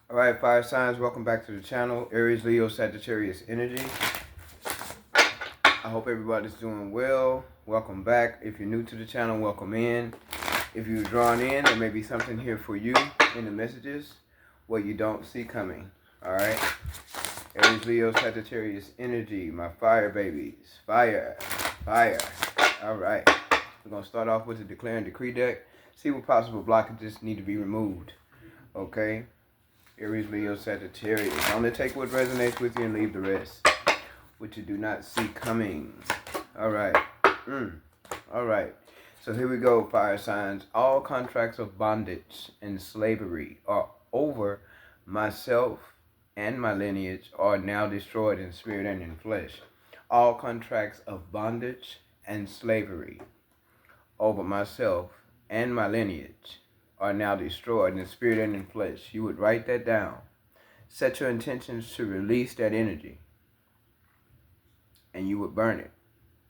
All right, fire signs, welcome back to the channel. Aries, Leo, Sagittarius energy. I hope everybody's doing well. Welcome back. If you're new to the channel, welcome in. If you're drawn in, there may be something here for you in the messages, what you don't see coming. All right. Aries, Leo, Sagittarius energy, my fire babies. Fire, fire. All right. We're going to start off with the Declare and Decree deck. See what possible blockages need to be removed. Okay. Aries, Leo, Sagittarius. Only take what resonates with you and leave the rest. What you do not see coming. All right. All right. So here we go, fire signs. All contracts of bondage and slavery are over myself and my lineage are now destroyed in spirit and in flesh. All contracts of bondage and slavery over myself and my lineage are now destroyed in spirit and in flesh. You would write that down. Set your intentions to release that energy. And you would burn it.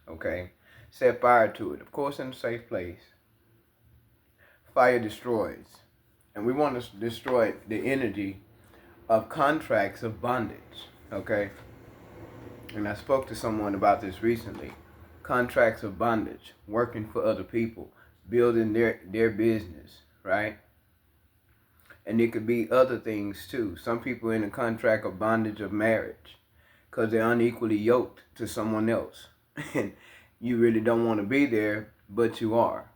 Okay? Set fire to it. Of course, in a safe place. Fire destroys. And we want to destroy the energy of contracts of bondage. Okay? And I spoke to someone about this recently. Contracts of bondage. Working for other people. Building their business. Right? And it could be other things too. Some people in a contract of bondage of marriage because they're unequally yoked to someone else. And you really don't want to be there, but you are.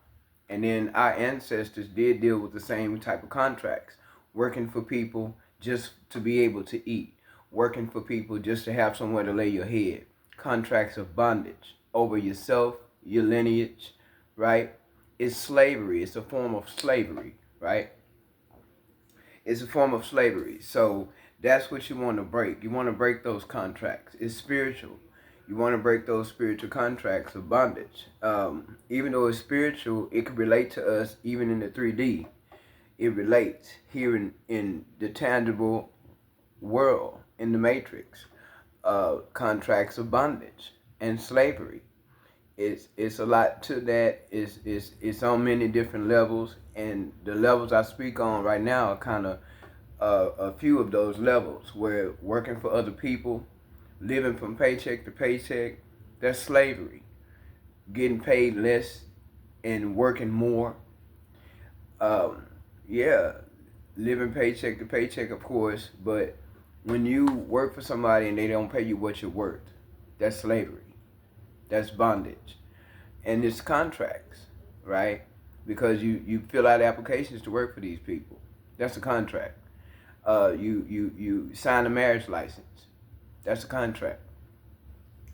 And then our ancestors did deal with the same type of contracts. Working for people just to be able to eat. Working for people just to have somewhere to lay your head. Contracts of bondage over yourself, your lineage, right? It's slavery. It's a form of slavery, right? It's a form of slavery. So that's what you want to break. You want to break those contracts. It's spiritual. You want to break those spiritual contracts of bondage. Even though it's spiritual, it can relate to us even in the 3D. It relates here in the tangible world, in the matrix. Contracts of bondage and slavery. It's a lot to that. It's on many different levels, and the levels I speak on right now are kind of a few of those levels where working for other people, living from paycheck to paycheck, that's slavery. Getting paid less and working more. Yeah, living paycheck to paycheck, of course, but when you work for somebody and they don't pay you what you're worth, that's slavery. That's bondage. And it's contracts, right? Because you fill out applications to work for these people. That's a contract. You sign a marriage license. That's a contract.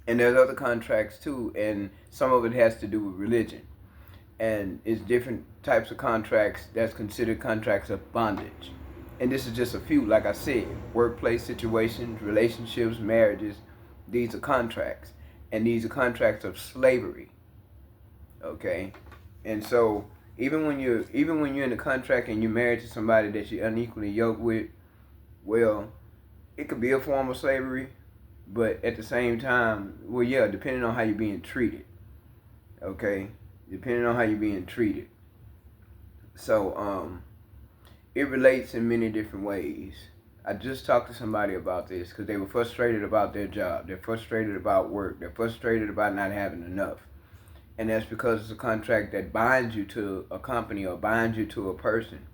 And there's other contracts too, and some of it has to do with religion. And it's different types of contracts that's considered contracts of bondage. And this is just a few, like I said, workplace situations, relationships, marriages. These are contracts. And these are contracts of slavery. Okay? And so even when you're in a contract and you're married to somebody that you're unequally yoked with, well, it could be a form of slavery, but at the same time, well, yeah, depending on how you're being treated. Okay? Depending on how you're being treated. So, it relates in many different ways. I just talked to somebody about this because they were frustrated about their job. They're frustrated about work. They're frustrated about not having enough. And that's because it's a contract that binds you to a company or binds you to a person.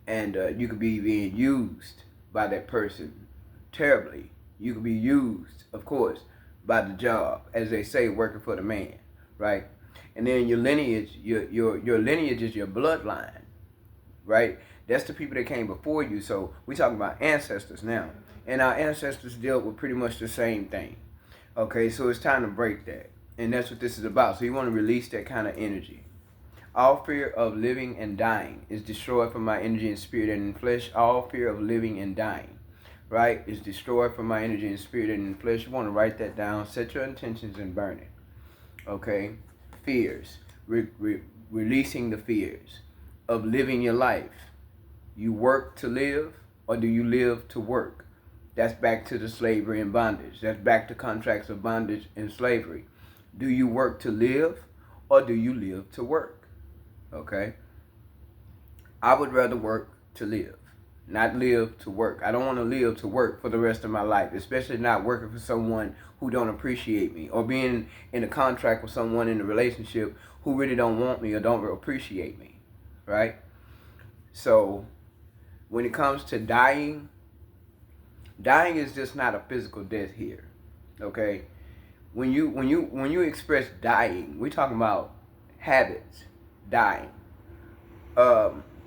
And you could be being used by that person terribly. You could be used, of course, by the job, as they say, working for the man, right? And then your lineage, your lineage is your bloodline, right? That's the people that came before you. So we're talking about ancestors now. And our ancestors dealt with pretty much the same thing. Okay, so it's time to break that. And that's what this is about. So you want to release that kind of energy. All fear of living and dying is destroyed from my energy and spirit and in flesh. All fear of living and dying, right, is destroyed from my energy and spirit and in flesh. You want to write that down. Set your intentions and burn it. Okay? Fears. Releasing the fears of living your life. You work to live, or do you live to work? That's back to the slavery and bondage. That's back to contracts of bondage and slavery. Do you work to live, or do you live to work? Okay? I would rather work to live. not live to work. I don't want to live to work for the rest of my life, especially not working for someone who don't appreciate me, or being in a contract with someone in a relationship who really don't want me or don't appreciate me, right? So when it comes to dying is just not a physical death here, okay? When you express dying, we're talking about habits dying,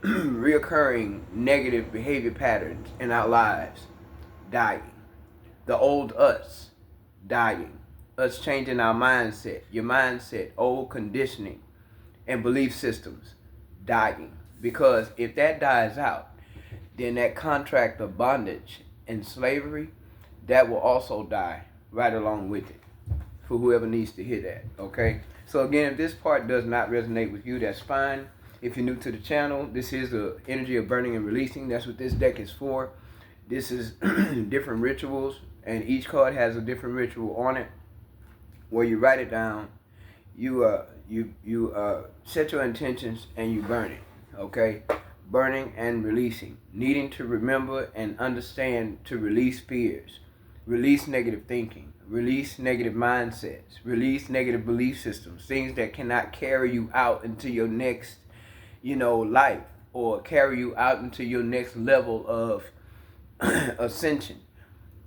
reoccurring negative behavior patterns in our lives dying, the old us dying, us changing our mindset, your mindset, old conditioning and belief systems dying. Because if that dies out, then that contract of bondage and slavery, that will also die right along with it, for whoever needs to hear that, okay? So again, if this part does not resonate with you, that's fine. If you're new to the channel, this is the energy of burning and releasing. That's what this deck is for. This is different rituals, and each card has a different ritual on it, where you write it down, you set your intentions, and you burn it, okay? Burning and releasing, needing to remember and understand to release fears, release negative thinking, release negative mindsets, release negative belief systems, things that cannot carry you out into your next, life, or carry you out into your next level of ascension.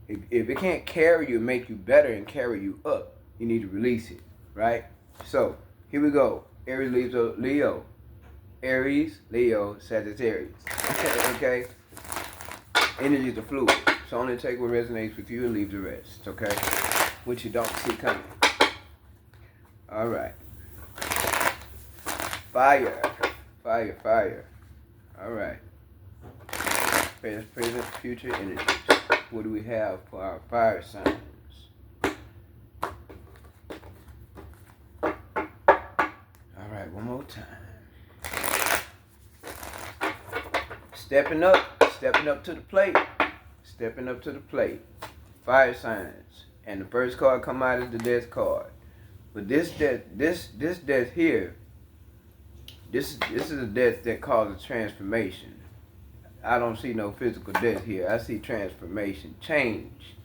If it can't carry you, make you better and carry you up, you need to release it, right? So here we go. Aries, Leo. Aries, Leo, Sagittarius. Okay? Energies are fluid. So only take what resonates with you and leave the rest, okay? Which you don't see coming. Alright. Fire. Fire, fire. Alright. Present, future energies. What do we have for our fire signs? Alright, one more time. Stepping up to the plate. Stepping up to the plate. Fire signs. And the first card come out is the death card. But this death here, this is a death that causes transformation. I don't see no physical death here. I see transformation, change.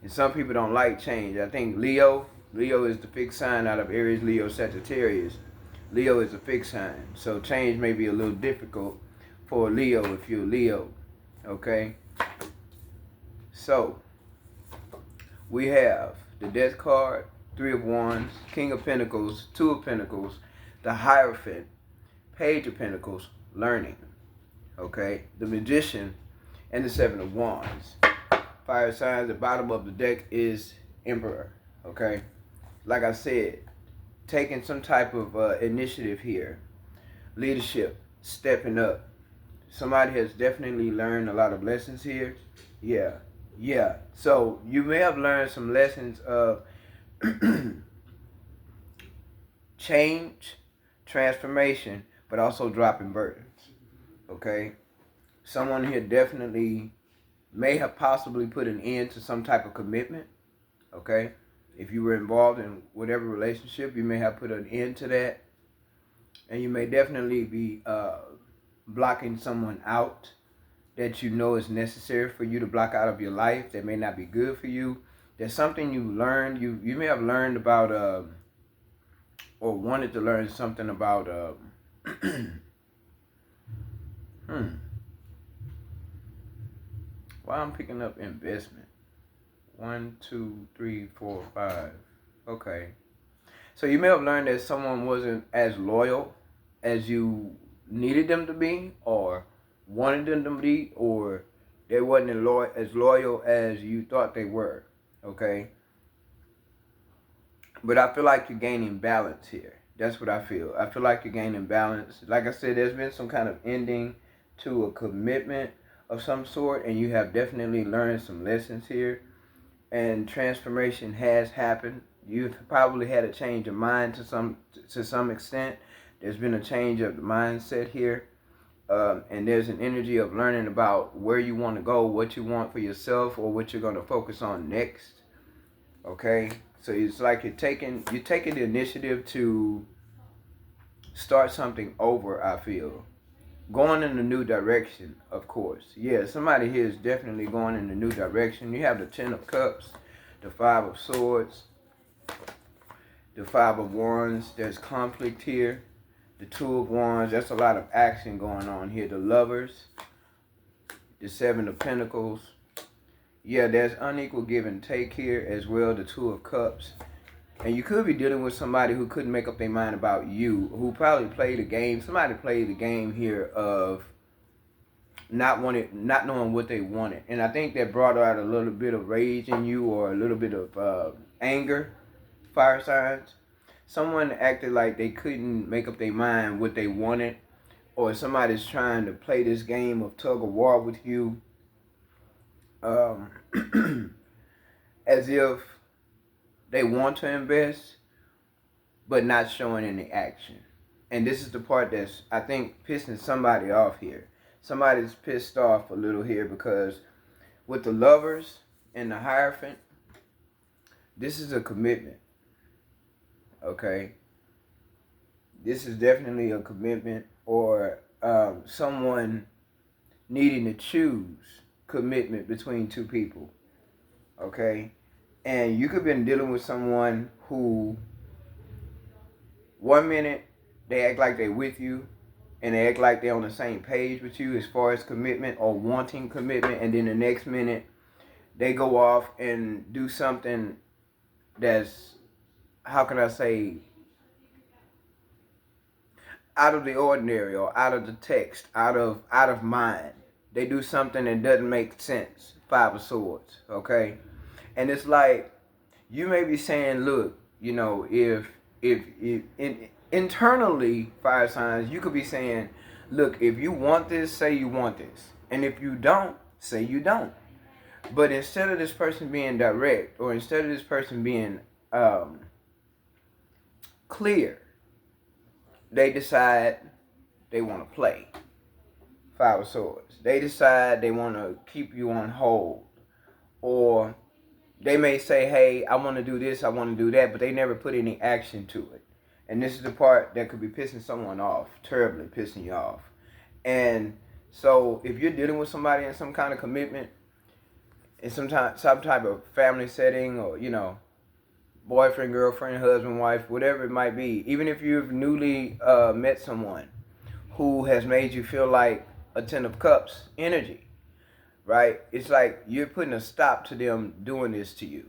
And some people don't like change. I think Leo is the fixed sign out of Aries, Leo, Sagittarius. Leo is a fixed sign. So change may be a little difficult for Leo if you're Leo, okay? So, we have the Death card, Three of Wands, King of Pentacles, Two of Pentacles, the Hierophant, Page of Pentacles, Learning, okay? The Magician, and the Seven of Wands. Fire signs, the bottom of the deck is Emperor, okay? Like I said, taking some type of initiative here. Leadership, stepping up. Somebody has definitely learned a lot of lessons here. Yeah. So you may have learned some lessons of change, transformation, but also dropping burdens. Okay? Someone here definitely may have possibly put an end to some type of commitment. Okay? If you were involved in whatever relationship, you may have put an end to that. And you may definitely be blocking someone out that you know is necessary for you to block out of your life that may not be good for you. There's something you learned. You may have learned about or wanted to learn something about why I'm picking up investment. 1, 2, 3, 4, 5. Okay. So you may have learned that someone wasn't as loyal as you needed them to be, or wanted them to be, or they wasn't as loyal as you thought they were, okay? But I feel like you're gaining balance here. That's what I feel. I feel like you're gaining balance. Like I said, there's been some kind of ending to a commitment of some sort, and you have definitely learned some lessons here, and transformation has happened. You've probably had a change of mind to some extent. There's been a change of the mindset here. And there's an energy of learning about where you want to go, what you want for yourself, or what you're going to focus on next. Okay? So it's like you're taking the initiative to start something over, I feel. going in a new direction, of course. Yeah, somebody here is definitely going in a new direction. You have the Ten of Cups, the Five of Swords, the Five of Wands. There's conflict here. The Two of Wands. That's a lot of action going on here. The Lovers, the Seven of Pentacles. Yeah, there's unequal give and take here as well. The Two of Cups. And you could be dealing with somebody who couldn't make up their mind about you, who probably played a game. Somebody played the game here of not knowing what they wanted. And I think that brought out a little bit of rage in you, or a little bit of anger, fire signs. Someone acted like they couldn't make up their mind what they wanted, or somebody's trying to play this game of tug of war with you, as if they want to invest, but not showing any action. And this is the part that's, I think, pissing somebody off here. Somebody's pissed off a little here because with the Lovers and the Hierophant, this is a commitment. Okay? This is definitely a commitment, or someone needing to choose commitment between two people. Okay? And you could have been dealing with someone who, 1 minute, they act like they're with you, and they act like they're on the same page with you as far as commitment or wanting commitment, and then the next minute, they go off and do something that's, how can I say, out of the ordinary, or out of the text, out of mind. They do something that doesn't make sense. Five of Swords, okay? And it's like, you may be saying, look, you know, if internally, fire signs, you could be saying, look, if you want this, say you want this. And if you don't, say you don't. But instead of this person being direct, or instead of this person being clear, they decide they want to play. Five of Swords. They decide they want to keep you on hold. Or they may say, hey, I want to do this, I want to do that, but they never put any action to it. And this is the part that could be pissing someone off, terribly pissing you off. And so if you're dealing with somebody in some kind of commitment, in some type of family setting, or, you know, boyfriend, girlfriend, husband, wife, whatever it might be, even if you've newly met someone who has made you feel like a Ten of Cups energy, right? It's like you're putting a stop to them doing this to you.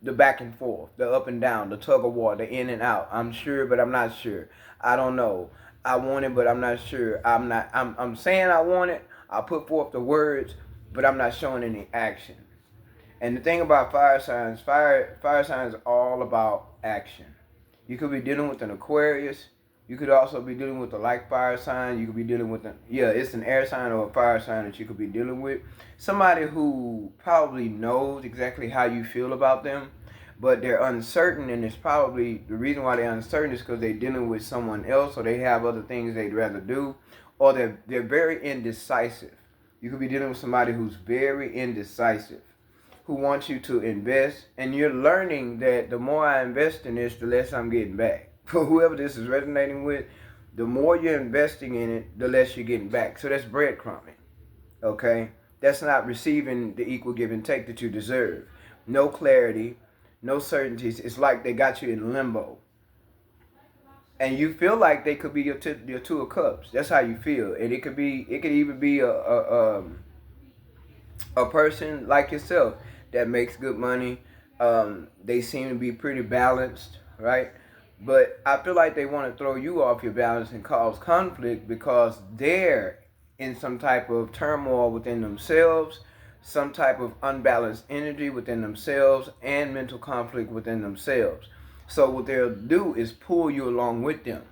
The back and forth, the up and down, the tug of war, the in and out. I'm sure, but I'm not sure. I don't know. I want it, but I'm not sure. I'm saying I want it. I put forth the words, but I'm not showing any action. And the thing about fire signs are all about action. You could be dealing with an Aquarius. You could also be dealing with a like fire sign. You could be dealing with it's an air sign or a fire sign that you could be dealing with. Somebody who probably knows exactly how you feel about them, but they're uncertain, and it's probably the reason why they're uncertain is because they're dealing with someone else, or they have other things they'd rather do, or they're very indecisive. You could be dealing with somebody who's very indecisive, who wants you to invest, and you're learning that the more I invest in this, the less I'm getting back. For whoever this is resonating with, the more you're investing in it, the less you're getting back. So that's breadcrumbing, okay? That's not receiving the equal give and take that you deserve. No clarity, no certainties. It's like they got you in limbo. And you feel like they could be your Two of Cups. That's how you feel. And it could even be a person like yourself that makes good money. They seem to be pretty balanced, right? But I feel like they want to throw you off your balance and cause conflict because they're in some type of turmoil within themselves, some type of unbalanced energy within themselves, and mental conflict within themselves. So what they'll do is pull you along with them.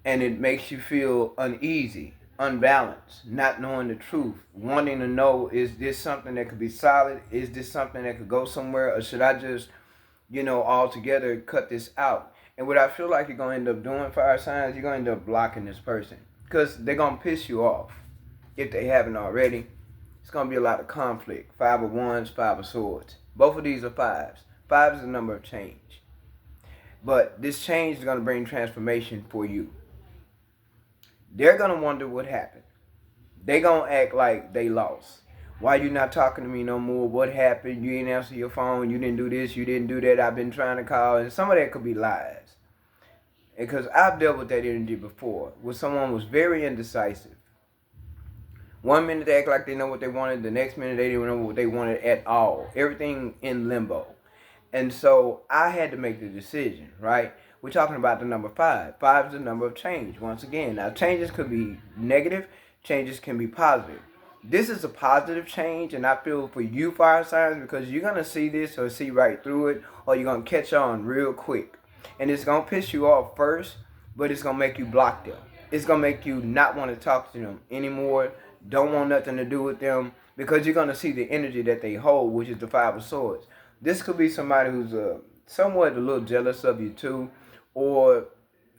And it makes you feel uneasy, unbalanced, not knowing the truth, wanting to know, is this something that could be solid? Is this something that could go somewhere? Or should I just, altogether cut this out? And what I feel like you're going to end up doing, fire signs, you're going to end up blocking this person. Because they're going to piss you off. If they haven't already, it's going to be a lot of conflict. Five of Wands, Five of Swords. Both of these are fives. Five is the number of change. But this change is going to bring transformation for you. they're going to wonder what happened. They going to act like they lost. Why you not talking to me no more? What happened? You didn't answer your phone. You didn't do this. You didn't do that. I've been trying to call. And some of that could be lies. Because I've dealt with that energy before, where someone was very indecisive. 1 minute they act like they know what they wanted. The next minute they didn't know what they wanted at all. Everything in limbo. And so I had to make the decision, right? We're talking about the number 5. 5 is the number of change. Once again, now changes could be negative. Changes can be positive. This is a positive change, and I feel for you fire signs, because you're going to see this or see right through it, or you're going to catch on real quick. And it's going to piss you off first, but it's going to make you block them. It's going to make you not want to talk to them anymore, don't want nothing to do with them, because you're going to see the energy that they hold, which is the 5 of Swords. This could be somebody who's somewhat a little jealous of you too, or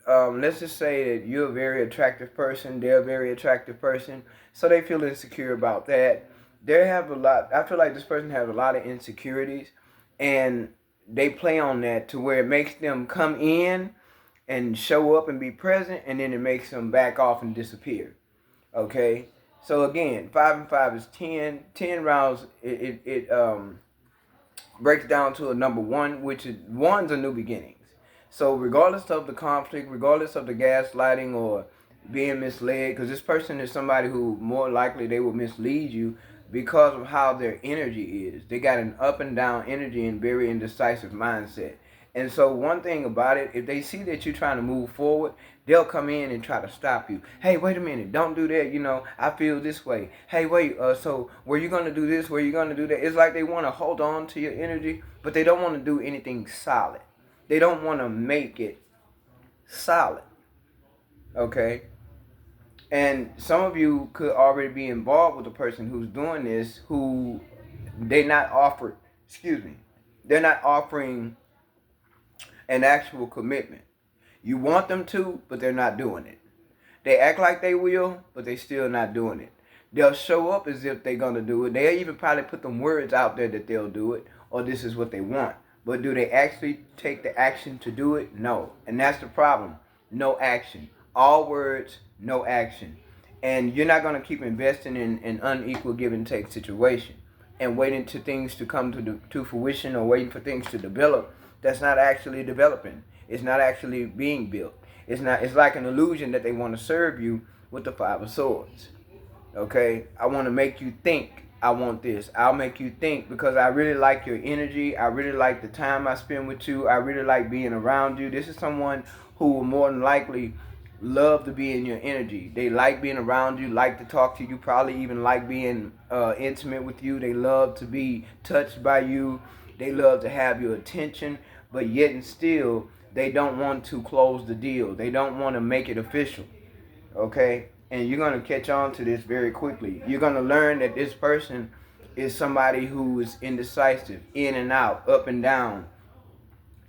let's just say that you're a very attractive person, they're a very attractive person, so they feel insecure about that. They have a lot, I feel like this person has a lot of insecurities, and they play on that to where it makes them come in and show up and be present, and then it makes them back off and disappear. Okay? So again, 5 and 5 is 10. 10 rounds, it breaks down to a number 1, which is 1's a new beginnings. So regardless of the conflict, regardless of the gaslighting or being misled, because this person is somebody who more likely they will mislead you because of how their energy is. They got an up and down energy and very indecisive mindset. And so one thing about it, if they see that you're trying to move forward, they'll come in and try to stop you. Hey, wait a minute, don't do that. You know, I feel this way. Hey, wait, so were you going to do this? Were you going to do that? It's like they want to hold on to your energy, but they don't want to do anything solid. They don't want to make it solid. Okay? And some of you could already be involved with the person who's doing this, who they're not offering an actual commitment. You want them to, but they're not doing it. They act like they will, but they're still not doing it. They'll show up as if they're going to do it. They'll even probably put them words out there that they'll do it, or this is what they want. But do they actually take the action to do it? No. And that's the problem. No action. All words, no action. And you're not going to keep investing in an unequal give and take situation and waiting to things to come to fruition, or waiting for things to develop. That's not actually developing. It's not actually being built. It's like an illusion that they want to serve you with the 5 of Swords. Okay? I want to make you think I want this. I'll make you think because I really like your energy. I really like the time I spend with you. I really like being around you. This is someone who will more than likely love to be in your energy. They like being around you, like to talk to you, probably even like being intimate with you. They love to be touched by you. They love to have your attention, but yet and still, they don't want to close the deal. They don't want to make it official. Okay? And you're going to catch on to this very quickly. You're going to learn that this person is somebody who is indecisive, in and out, up and down.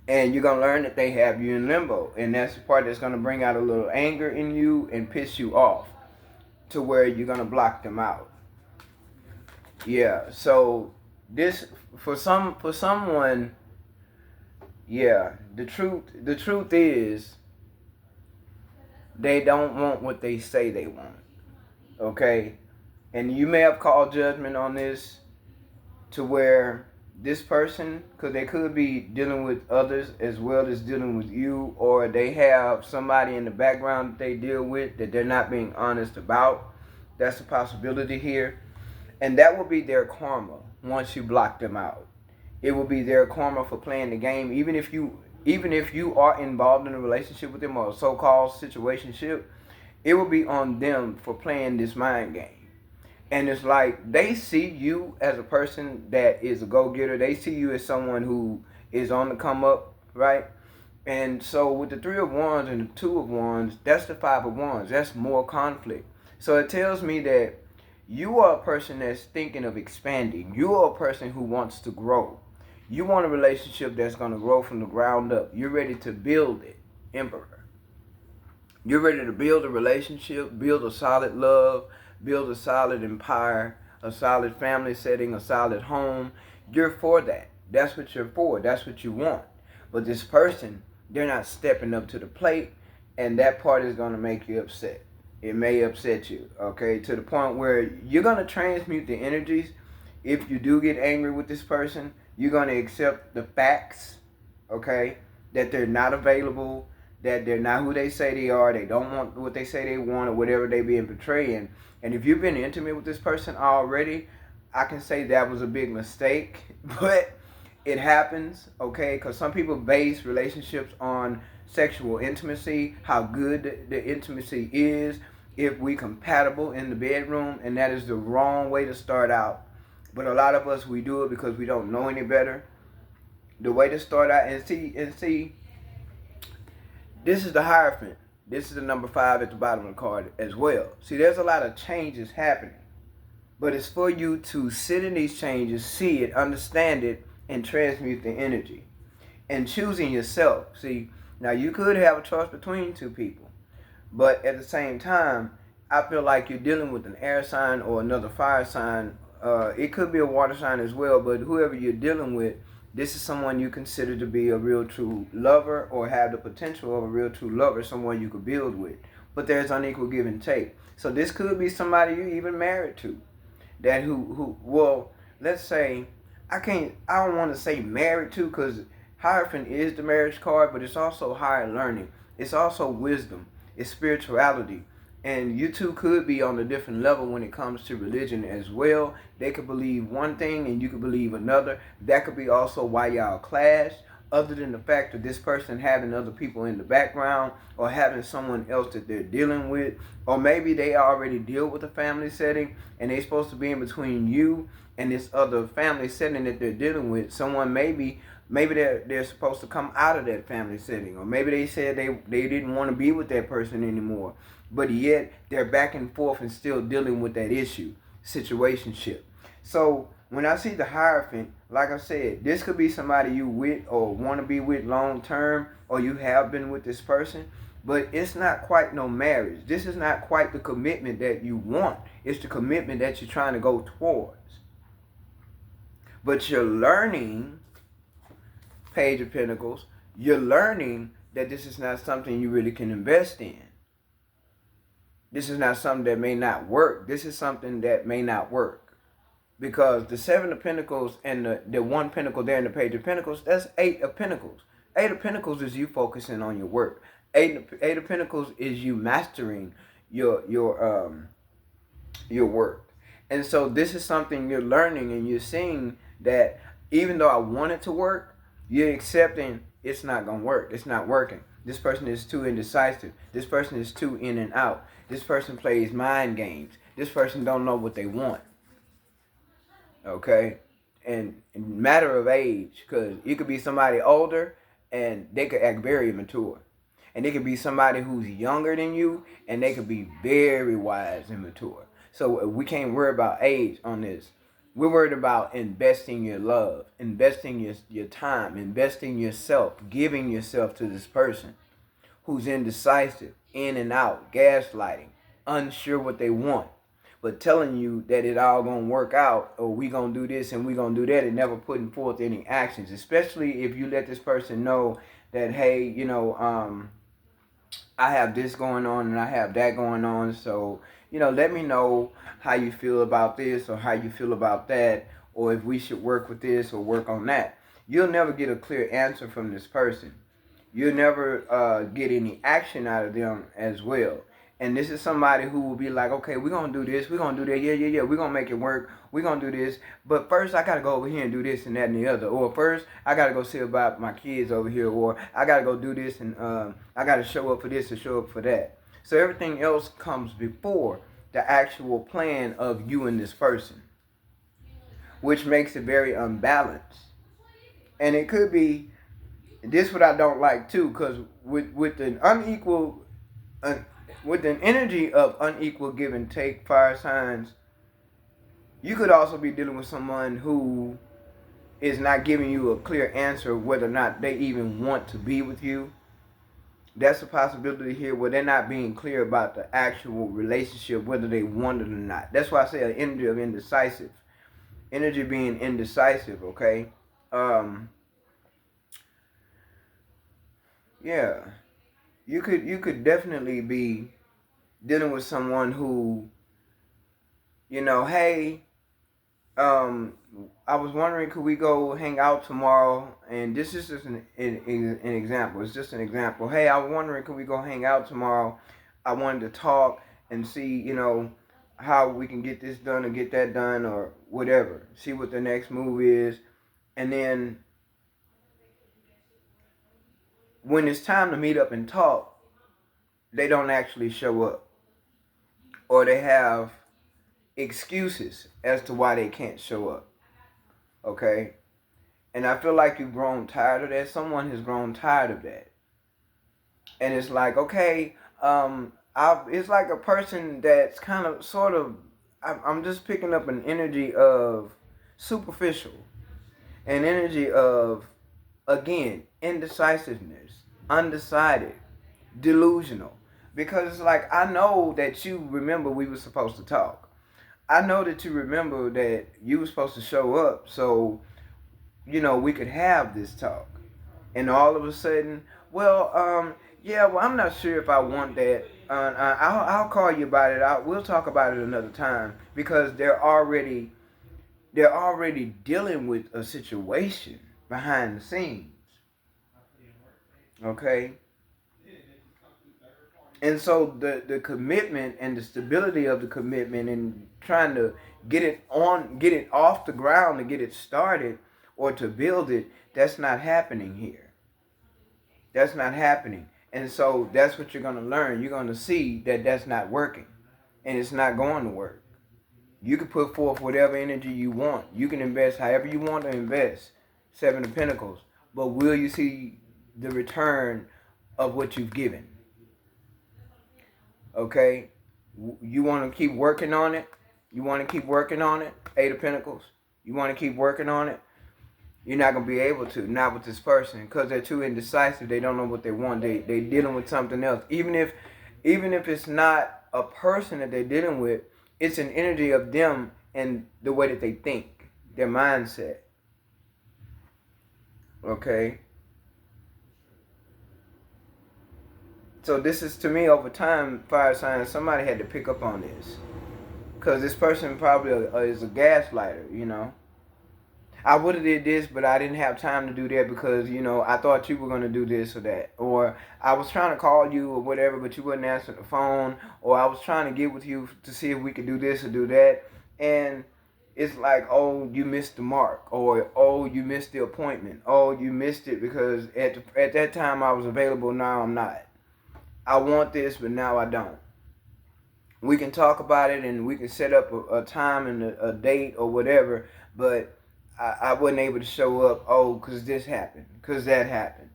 And you're going to learn that they have you in limbo. And that's the part that's going to bring out a little anger in you and piss you off to where you're going to block them out. Yeah, so this, for someone, yeah, the truth is, they don't want what they say they want. Okay? And you may have called judgment on this to where this person, because they could be dealing with others as well as dealing with you, or they have somebody in the background that they deal with that they're not being honest about. That's a possibility here. And that will be their karma once you block them out. It will be their karma for playing the game. Even if you are involved in a relationship with them, or a so-called situationship, it will be on them for playing this mind game. And it's like they see you as a person that is a go-getter. They see you as someone who is on the come up, right? And so with the 3 of Wands and the 2 of Wands, that's the 5 of Wands. That's more conflict. So it tells me that you are a person that's thinking of expanding. You are a person who wants to grow. You want a relationship that's going to grow from the ground up. You're ready to build it, Emperor. You're ready to build a relationship, build a solid love, build a solid empire, a solid family setting, a solid home. You're for that. That's what you're for. That's what you want. But this person, they're not stepping up to the plate, and that part is going to make you upset. It may upset you, okay, to the point where you're going to transmute the energies. If you do get angry with this person, you're going to accept the facts, okay, that they're not available, that they're not who they say they are, they don't want what they say they want, or whatever they being portraying. And if you've been intimate with this person already, I can say that was a big mistake, but it happens, okay, because some people base relationships on sexual intimacy, how good the intimacy is, if we compatible in the bedroom, and that is the wrong way to start out. But a lot of us, we do it because we don't know any better. The way to start out, and see, this is the Hierophant. This is the number 5 at the bottom of the card as well. See, there's a lot of changes happening, but it's for you to sit in these changes, see it, understand it, and transmute the energy. And choosing yourself. See, now you could have a choice between two people, but at the same time, I feel like you're dealing with an air sign or another fire sign. It could be a water sign as well, but whoever you're dealing with, this is someone you consider to be a real true lover, or have the potential of a real true lover, someone you could build with. But there's unequal give and take. So this could be somebody you even married to. That who well, let's say, I don't want to say married to, because Hierophant is the marriage card, but it's also higher learning. It's also wisdom. It's spirituality. And you two could be on a different level when it comes to religion as well. They could believe one thing and you could believe another. That could be also why y'all clash. Other than the fact of this person having other people in the background, or having someone else that they're dealing with, or maybe they already deal with a family setting and they're supposed to be in between you and this other family setting that they're dealing with. Someone maybe they're supposed to come out of that family setting, or maybe they said they didn't want to be with that person anymore, but yet they're back and forth and still dealing with that issue, situationship. So when I see the Hierophant, like I said, this could be somebody you with or want to be with long term, or you have been with this person, but it's not quite no marriage. This is not quite the commitment that you want. It's the commitment that you're trying to go towards. But you're learning, Page of Pentacles, you're learning that this is not something you really can invest in. This is not something that may not work. This is something that may not work. Because the 7 of Pentacles and the 1 Pentacle there in the Page of Pentacles, that's 8 of Pentacles. 8 of Pentacles is you focusing on your work. Eight of Pentacles is you mastering your work. And so this is something you're learning, and you're seeing that even though I want it to work, you're accepting it's not going to work. It's not working. This person is too indecisive. This person is too in and out. This person plays mind games. This person don't know what they want. Okay? And in matter of age, because it could be somebody older and they could act very immature. And they could be somebody who's younger than you and they could be very wise and mature. So we can't worry about age on this. We're worried about investing your love, investing your time, investing yourself, giving yourself to this person who's indecisive, in and out, gaslighting, unsure what they want, but telling you that it all gonna work out, or we gonna do this and we gonna do that, and never putting forth any actions. Especially if you let this person know that, hey, I have this going on and I have that going on, so let me know how you feel about this or how you feel about that, or if we should work with this or work on that. You'll never get a clear answer from this person. You'll never get any action out of them as well. And this is somebody who will be like, okay, we're going to do this, we're going to do that, yeah, we're going to make it work, we're going to do this, but first I got to go over here and do this and that and the other, or first I got to go see about my kids over here, or I got to go do this, and I got to show up for this and show up for that. So everything else comes before the actual plan of you and this person, which makes it very unbalanced. And it could be, this what I don't like too, because with an unequal... with an energy of unequal give and take, fire signs, you could also be dealing with someone who is not giving you a clear answer whether or not they even want to be with you. That's a possibility here, where they're not being clear about the actual relationship, whether they want it or not. That's why I say an energy of indecisive. Energy being indecisive, okay? Yeah. You could definitely be dealing with someone who, hey, I was wondering, could we go hang out tomorrow? And this is just an example. It's just an example. Hey, I was wondering, could we go hang out tomorrow? I wanted to talk and see, how we can get this done or get that done or whatever. See what the next move is. And then when it's time to meet up and talk, they don't actually show up. Or they have excuses as to why they can't show up. Okay? And I feel like you've grown tired of that. Someone has grown tired of that. And it's like, okay, it's like a person that's kind of, sort of, I'm just picking up an energy of superficial, an energy of, again, indecisiveness, undecided, delusional. Because it's like, I know that you remember we were supposed to talk. I know that you remember that you were supposed to show up so, we could have this talk. And all of a sudden, I'm not sure if I want that. I'll call you about it. We'll talk about it another time, because they're already dealing with a situation behind the scenes. Okay? And so the commitment and the stability of the commitment and trying to get it off the ground, to get it started or to build it, that's not happening here. That's not happening. And so that's what you're going to learn. You're going to see that that's not working, and it's not going to work. You can put forth whatever energy you want. You can invest however you want to invest. Seven of Pentacles. But will you see the return of what you've given? Okay? You want to keep working on it? You want to keep working on it? Eight of Pentacles. You want to keep working on it? You're not going to be able to, not with this person, because they're too indecisive. They don't know what they want. They're dealing with something else. Even if it's not a person that they're dealing with, it's an energy of them and the way that they think, their mindset. Okay? So this is, to me, over time, fire signs, somebody had to pick up on this. Because this person probably is a gaslighter, I would have did this, but I didn't have time to do that because, I thought you were going to do this or that. Or I was trying to call you or whatever, but you wouldn't answer the phone. Or I was trying to get with you to see if we could do this or do that. And it's like, oh, you missed the mark. Or, oh, you missed the appointment. Oh, you missed it because at that time I was available, now I'm not. I want this, but now I don't. We can talk about it and we can set up a time and a date or whatever, but I wasn't able to show up, because this happened, because that happened.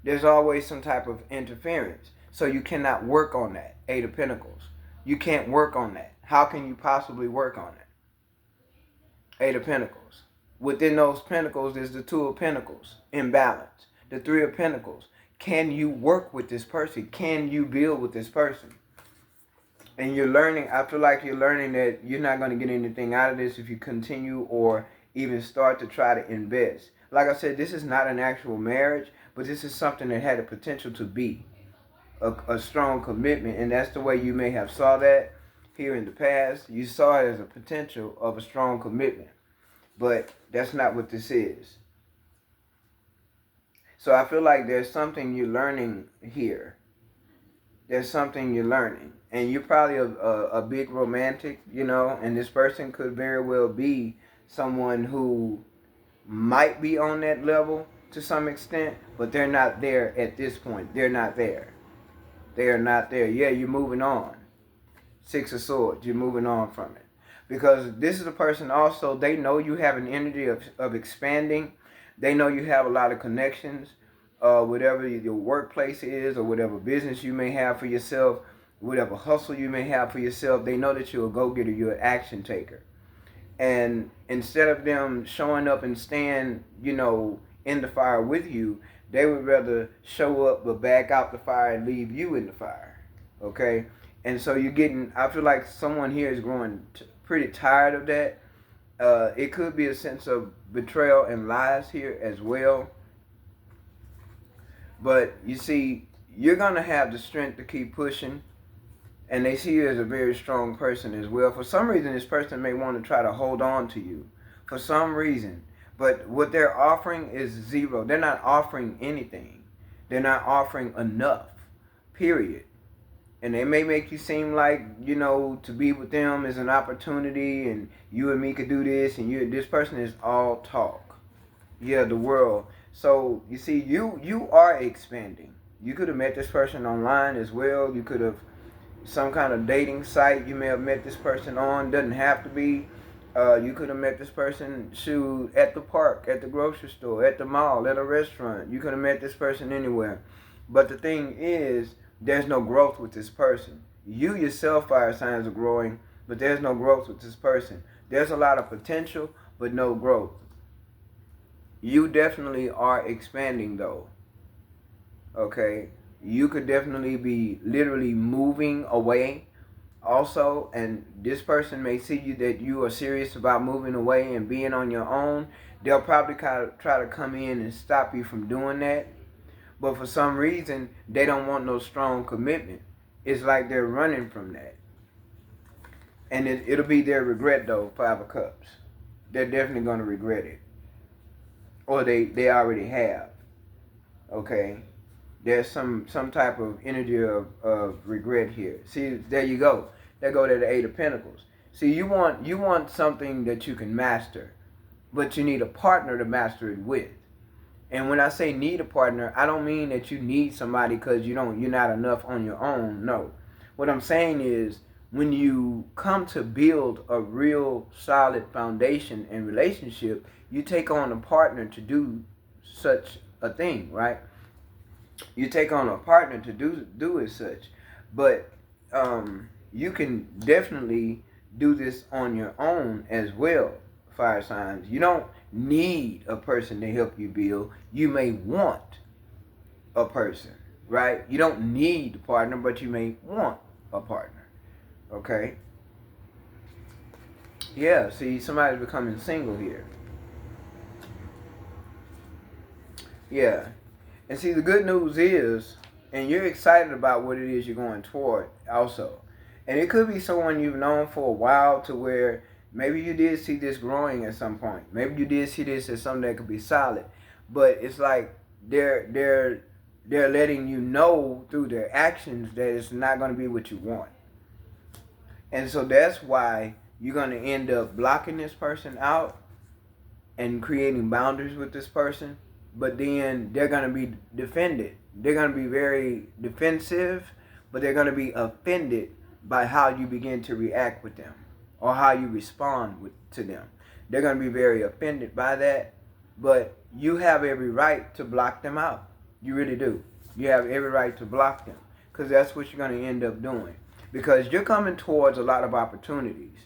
There's always some type of interference. So you cannot work on that. Eight of Pentacles. You can't work on that. How can you possibly work on it? Eight of Pentacles. Within those Pentacles is the Two of Pentacles, imbalance. The Three of Pentacles. Can you work with this person? Can you build with this person? And you're learning, I feel like you're learning that you're not going to get anything out of this if you continue or even start to try to invest. Like I said, this is not an actual marriage, but this is something that had the potential to be a strong commitment. And that's the way you may have saw that here in the past. You saw it as a potential of a strong commitment. But that's not what this is. So I feel like there's something you're learning here. There's something you're learning. And you're probably a big romantic, and this person could very well be someone who might be on that level to some extent, but they're not there at this point. They're not there. They are not there. Yeah, you're moving on. Six of Swords, you're moving on from it. Because this is a person also, they know you have an energy of expanding. They know you have a lot of connections, whatever your workplace is or whatever business you may have for yourself, whatever hustle you may have for yourself. They know that you're a go-getter, you're an action taker. And instead of them showing up and staying, in the fire with you, they would rather show up but back out the fire and leave you in the fire. Okay? And so I feel like someone here is growing pretty tired of that. It could be a sense of betrayal and lies here as well. But you see, you're going to have the strength to keep pushing. And they see you as a very strong person as well. For some reason, this person may want to try to hold on to you. For some reason. But what they're offering is zero. They're not offering anything. They're not offering enough. Period. And they may make you seem like, you know, to be with them is an opportunity and you and me could do this and this person is all talk. Yeah, the world. So you see, you are expanding. You could have met this person online as well. You could have some kind of dating site you may have met this person on. Doesn't have to be. You could have met this person, shoot, at the park, at the grocery store, at the mall, at a restaurant. You could have met this person anywhere. But the thing is, there's no growth with this person. You yourself, fire signs, are growing, but there's no growth with this person. There's a lot of potential, but no growth. You definitely are expanding, though. Okay? You could definitely be literally moving away also, and this person may see you that you are serious about moving away and being on your own. They'll probably try to come in and stop you from doing that. But for some reason, they don't want no strong commitment. It's like they're running from that. And it'll be their regret, though, Five of Cups. They're definitely going to regret it. Or they already have. Okay? There's some type of energy of regret here. See, there you go. There go to the Eight of Pentacles. See, you want something that you can master, but you need a partner to master it with. And when I say need a partner, I don't mean that you need somebody because you're not enough on your own. No. What I'm saying is when you come to build a real solid foundation and relationship, you take on a partner to do such a thing, right? You take on a partner to do as such. But you can definitely do this on your own as well, fire signs. You don't need a person to help you build. You may want a person, right? You don't need a partner, but you may want a partner. Okay? Yeah, see, somebody's becoming single here. Yeah. And see, the good news is, and you're excited about what it is you're going toward also. And it could be someone you've known for a while to where maybe you did see this growing at some point. Maybe you did see this as something that could be solid. But it's like they're letting you know through their actions that it's not going to be what you want. And so that's why you're going to end up blocking this person out and creating boundaries with this person. But then they're going to be defended. They're going to be very defensive, but they're going to be offended by how you begin to react with them or how you respond to them. They're going to be very offended by that, but you have every right to block them out. You really do. You have every right to block them because that's what you're going to end up doing because you're coming towards a lot of opportunities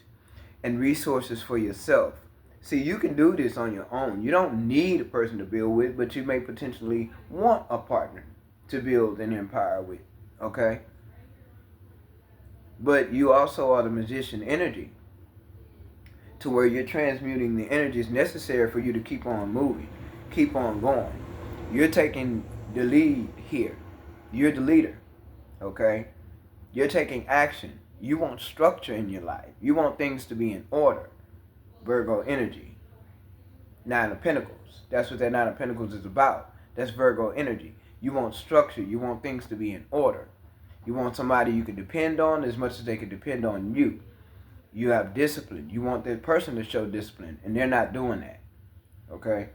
and resources for yourself. See, you can do this on your own. You don't need a person to build with, but you may potentially want a partner to build an empire with, okay? But you also are the magician energy to where you're transmuting the energies necessary for you to keep on moving, keep on going. You're taking the lead here. You're the leader, okay? You're taking action. You want structure in your life. You want things to be in order. Virgo energy. Nine of Pentacles. That's what that Nine of Pentacles is about. That's Virgo energy. You want structure. You want things to be in order. You want somebody you can depend on as much as they can depend on you. You have discipline. You want that person to show discipline, and they're not doing that. Okay?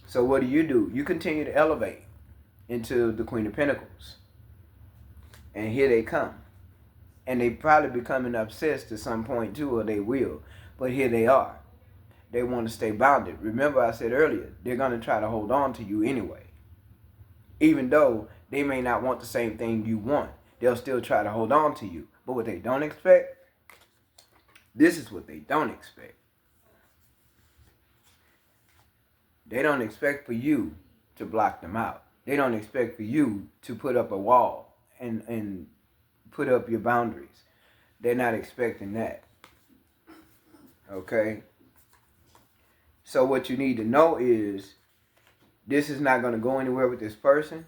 So what do? You continue to elevate into the Queen of Pentacles. And here they come. And they probably becoming obsessed at some point too, or they will. But here they are. They want to stay bounded. Remember I said earlier, they're going to try to hold on to you anyway. Even though they may not want the same thing you want, they'll still try to hold on to you. But what they don't expect, this is what they don't expect. They don't expect for you to block them out. They don't expect for you to put up a wall and put up your boundaries. They're not expecting that. Okay? So what you need to know is this is not going to go anywhere with this person.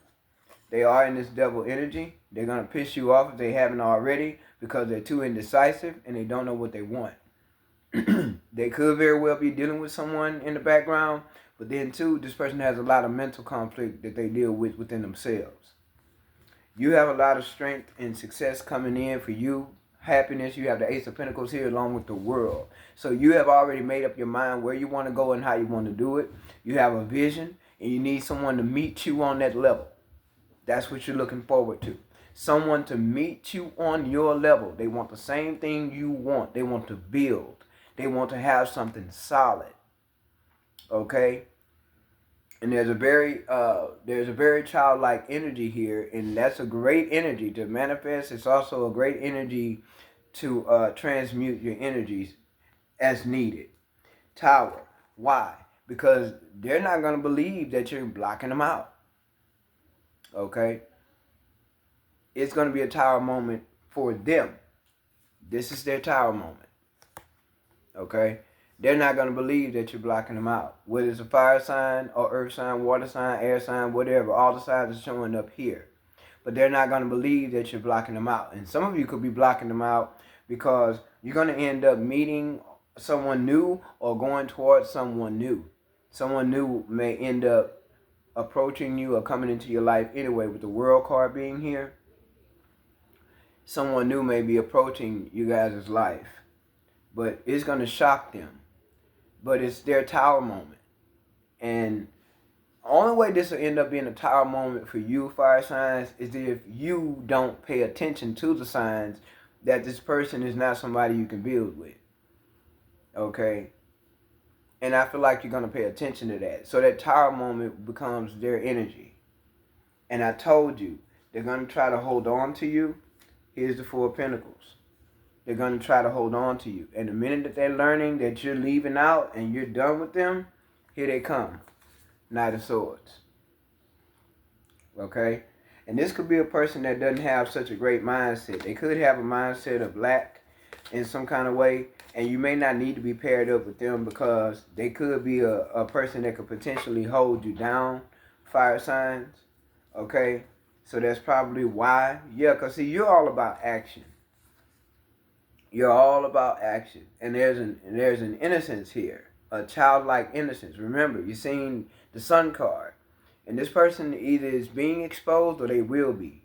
They are in this devil energy. They're going to piss you off if they haven't already because they're too indecisive and they don't know what they want. They could very well be dealing with someone in the background, but then too, this person has a lot of mental conflict that they deal with within themselves. You have a lot of strength and success coming in for you. Happiness. You have the Ace of Pentacles here along with the World. So you have already made up your mind where you want to go and how you want to do it. You have a vision and you need someone to meet you on that level. That's what you're looking forward to. Someone to meet you on your level. They want the same thing you want. They want to build. They want to have something solid. Okay? And there's a very childlike energy here, and that's a great energy to manifest. It's also a great energy to transmute your energies as needed. Tower. Why? Because they're not going to believe that you're blocking them out. Okay? It's going to be a tower moment for them. This is their tower moment. Okay? They're not going to believe that you're blocking them out. Whether it's a fire sign or earth sign, water sign, air sign, whatever. All the signs are showing up here. But they're not going to believe that you're blocking them out. And some of you could be blocking them out because you're going to end up meeting someone new or going towards someone new. Someone new may end up approaching you or coming into your life anyway, with the World card being here. Someone new may be approaching you guys' life. But it's going to shock them. But it's their tower moment. And the only way this will end up being a tower moment for you, fire signs, is if you don't pay attention to the signs that this person is not somebody you can build with. Okay? And I feel like you're going to pay attention to that. So that tower moment becomes their energy. And I told you, they're going to try to hold on to you. Here's the Four of Pentacles. They're going to try to hold on to you. And the minute that they're learning that you're leaving out and you're done with them, here they come. Knight of Swords. Okay? And this could be a person that doesn't have such a great mindset. They could have a mindset of lack in some kind of way. And you may not need to be paired up with them because they could be a person that could potentially hold you down. Fire signs. Okay? So that's probably why. Yeah, because see, you're all about action. You're all about action. And there's an innocence here. A childlike innocence. Remember, you're seeing the Sun card. And this person either is being exposed or they will be.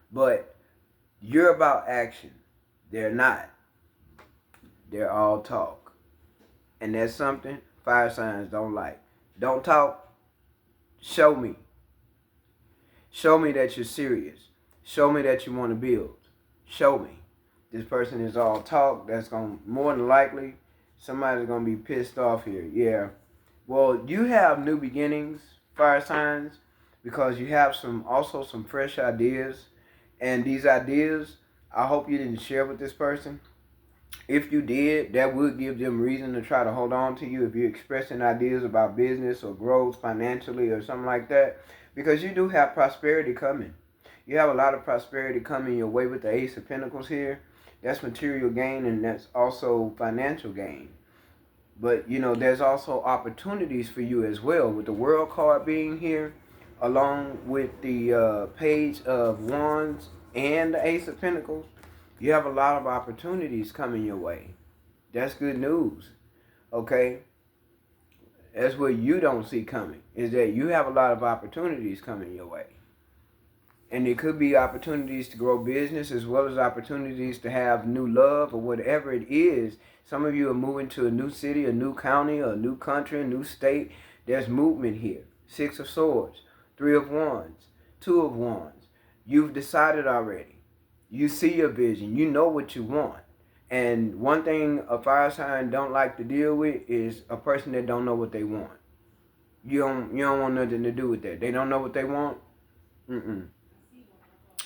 But you're about action. They're not. They're all talk. And that's something fire signs don't like. Don't talk. Show me. Show me that you're serious. Show me that you want to build. Show me. This person is all talk. That's going to, more than likely, somebody's going to be pissed off here. Yeah. Well, you have new beginnings, fire signs, because you have also some fresh ideas. And these ideas, I hope you didn't share with this person. If you did, that would give them reason to try to hold on to you if you're expressing ideas about business or growth financially or something like that. Because you do have prosperity coming. You have a lot of prosperity coming your way with the Ace of Pentacles here. That's material gain and that's also financial gain. But, you know, there's also opportunities for you as well. With the World card being here, along with the Page of Wands and the Ace of Pentacles, you have a lot of opportunities coming your way. That's good news. Okay? That's what you don't see coming, is that you have a lot of opportunities coming your way. And it could be opportunities to grow business as well as opportunities to have new love or whatever it is. Some of you are moving to a new city, a new county, a new country, a new state. There's movement here. Six of Swords, Three of Wands, Two of Wands. You've decided already. You see your vision. You know what you want. And one thing a fire sign don't like to deal with is a person that don't know what they want. You don't want nothing to do with that. They don't know what they want?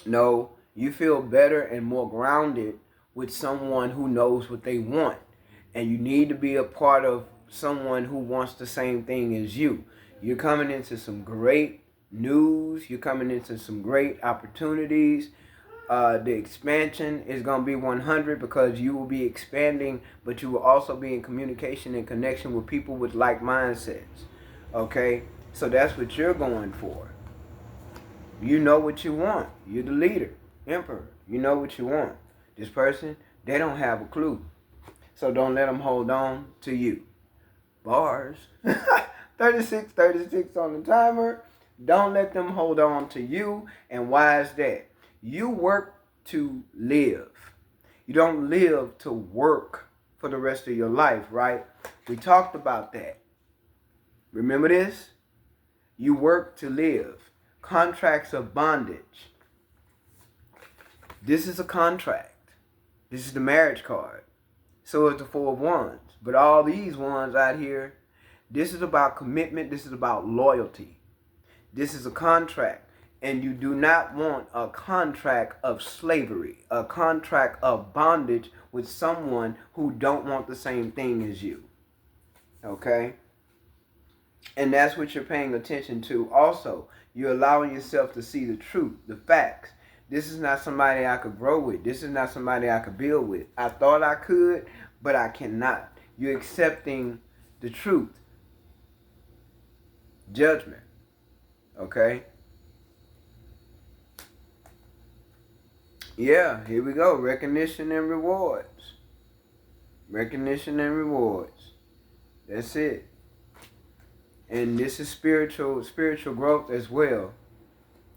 No, you feel better and more grounded with someone who knows what they want. And you need to be a part of someone who wants the same thing as you. You're coming into some great news. You're coming into some great opportunities. The expansion is going to be 100 because you will be expanding, but you will also be in communication and connection with people with like mindsets. Okay? So that's what you're going for. You know what you want. You're the leader. Emperor, you know what you want. This person, they don't have a clue. So don't let them hold on to you. Bars. 36 on the timer. Don't let them hold on to you. And why is that? You work to live. You don't live to work for the rest of your life, right? We talked about that. Remember this? You work to live. Contracts of bondage. This is a contract. This is the marriage card. So is the Four of Wands. But all these ones out here, this is about commitment. This is about loyalty. This is a contract. And you do not want a contract of slavery, a contract of bondage with someone who don't want the same thing as you. Okay? And that's what you're paying attention to. Also, you're allowing yourself to see the truth, the facts. This is not somebody I could grow with. This is not somebody I could build with. I thought I could, but I cannot. You're accepting the truth. Judgment. Okay? Yeah, here we go. Recognition and rewards. Recognition and rewards. That's it. And this is spiritual growth as well.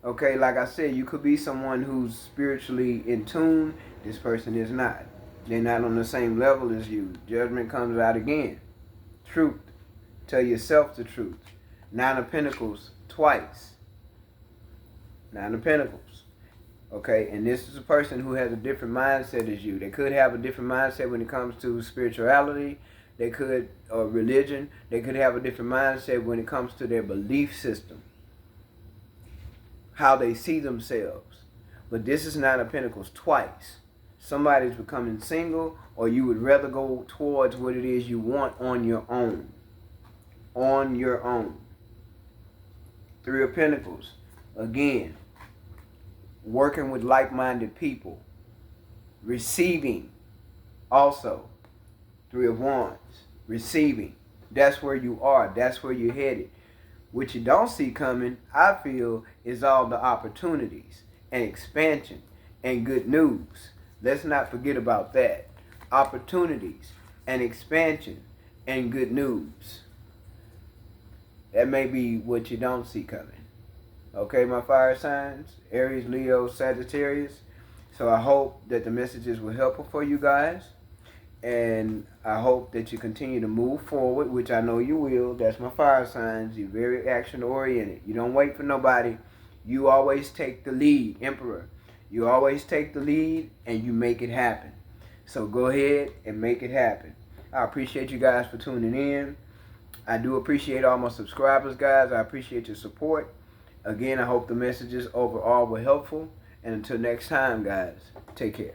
Okay, like I said, you could be someone who's spiritually in tune. This person is not. They're not on the same level as you. Judgment comes out again. Truth. Tell yourself the truth. Nine of Pentacles twice. Nine of Pentacles. Okay, and this is a person who has a different mindset as you. They could have a different mindset when it comes to spirituality. They could, or religion. They could have a different mindset when it comes to their belief system. How they see themselves. But this is Nine of Pentacles twice. Somebody's becoming single, or you would rather go towards what it is you want on your own. On your own. Three of Pentacles. Again, working with like-minded people. Receiving. Also, Three of Wands. Receiving. That's where you are. That's where you're headed. What you don't see coming, I feel, is all the opportunities and expansion and good news. Let's not forget about that. Opportunities and expansion and good news. That may be what you don't see coming. Okay, my fire signs, Aries, Leo, Sagittarius. So I hope that the messages were helpful for you guys. And I hope that you continue to move forward, which I know you will. That's my fire signs. You're very action-oriented. You don't wait for nobody. You always take the lead, Emperor. You always take the lead and you make it happen. So go ahead and make it happen. I appreciate you guys for tuning in. I do appreciate all my subscribers, guys. I appreciate your support. Again, I hope the messages overall were helpful. And until next time, guys, take care.